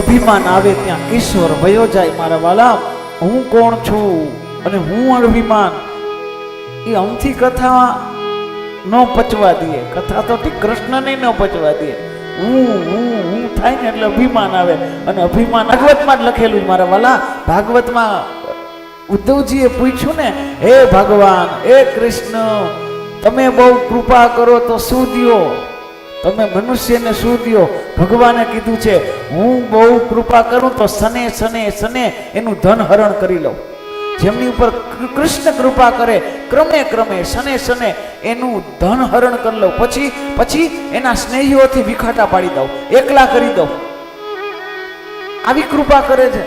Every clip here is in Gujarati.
અભિમાન આવે ત્યાં ઈશ્વર ભયો જાય મારા વાલા. હું કોણ છું અને હું અભિમાન એ અમથી કથા ન પચવા દે. કથા તો ઠીક કૃષ્ણને ન પચવા દે. હું થાય ને એટલે અભિમાન આવે. અને અભિમાન ભાગવતમાં જ લખેલું મારા વાલા. ભાગવતમાં ઉદ્ધવજીએ પૂછ્યું ને, હે ભગવાન, હે કૃષ્ણ, તમે બહુ કૃપા કરો તો શું દ્યો? તમે મનુષ્યને શું દ્યો? ભગવાને કીધું છે, હું બહુ કૃપા કરું તો સને સને સને એનું ધન હરણ કરી લઉં. જેમની ઉપર કૃષ્ણ કૃપા કરે ક્રમે ક્રમે સને સને એનું ધન હરણ કરી લઉં. પછી એના સ્નેહીઓથી વિખાટા પાડી દઉં, એકલા કરી દઉં. આવી કૃપા કરે છે.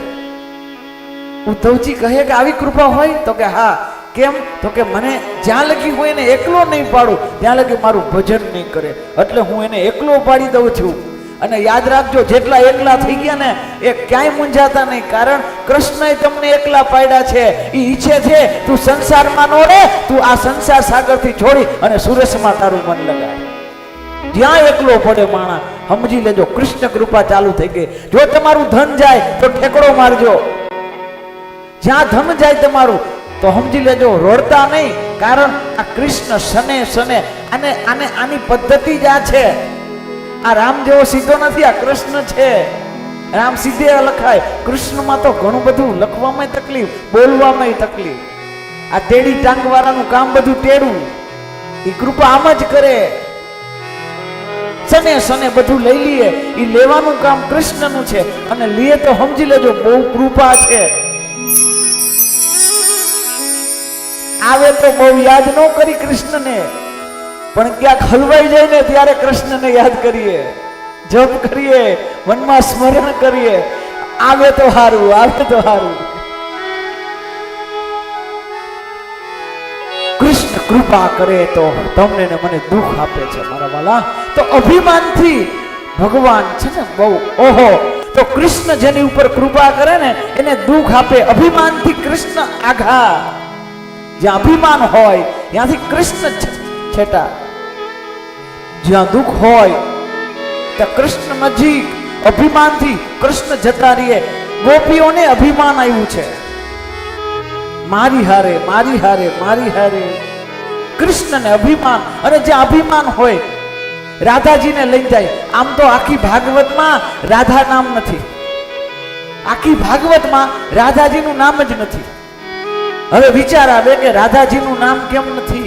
ઉદ્ધવજી કહે કે આવી કૃપા હોય? તો કે હા. કેમ? તો કે મને જ્યાં લગી હું એને એકલો નહીં પાડું ત્યાં લગી મારું ભજન નહીં કરે, એટલે હું એને એકલો પાડી દઉં છું. અને યાદ રાખજો, જેટલા એકલા થઈ ગયા ને એ ક્યાંય મૂંઝાતા નહીં, કારણ કૃષ્ણએ તમને એકલા પાડ્યા છે. એ ઈચ્છે છે તું સંસારમાં નો રહે, તું આ સંસાર સાગરથી છોડી અને સુરેશમાં તારું મન લગાય. જ્યાં એકલો પડે માણા, સમજી લેજો કૃષ્ણ કૃપા ચાલુ થઈ ગઈ. જો તમારું ધન જાય તો ઠેકડો મારજો. જ્યાં ધન જાય તમારું તો સમજી લેજો રોડતા નહીં, કારણ આ કૃષ્ણ સને સને આની પદ્ધતિ જ આ છે. આ રામ જેવો સીધો નથી, આ કૃષ્ણ છે. રામ સીધે લખાય, કૃષ્ણમાં તો ઘણું બધું લખવામાં તકલીફ, બોલવામાં તકલીફ. આ ટેડી ટાંગ વાળાનું કામ બધું ટેડું. એ કૃપા આમ જ કરે, સને સને બધું લઈ લઈએ. એ લેવાનું કામ કૃષ્ણનું છે, અને લીએ તો સમજી લેજો બહુ કૃપા છે. આવે તો બહુ યાદ ન કરી કૃષ્ણને, પણ ક્યાંક હલવાઈ જાય ને ત્યારે કૃષ્ણને યાદ કરીએ, જપ કરીએ, મનમાં સ્મરણ કરીએ. આવે તો હારું, આવે તો હારું. કૃષ્ણ કૃપા કરે તો તમને ને મને દુઃખ આપે છે મારા વાલા. તો અભિમાનથી ભગવાન છે ને બહુ ઓહો. તો કૃષ્ણ જેની ઉપર કૃપા કરે ને એને દુઃખ આપે. અભિમાનથી કૃષ્ણ આઘા. જ્યાં અભિમાન હોય ત્યાંથી કૃષ્ણ છેટા. જ્યાં દુઃખ હોય ત્યાં કૃષ્ણ નજીક. અભિમાનથી કૃષ્ણ જતા રહીએ. ગોપીઓને અભિમાન આવ્યું છે, મારી હારે મારી હારે મારી હારે. કૃષ્ણને અભિમાન. અને જ્યાં અભિમાન હોય રાધાજીને લઈ જાય. આમ તો આખી ભાગવતમાં રાધા નામ નથી, આખી ભાગવતમાં રાધાજીનું નામ જ નથી. હવે વિચાર આવે કે રાધાજીનું નામ કેમ નથી?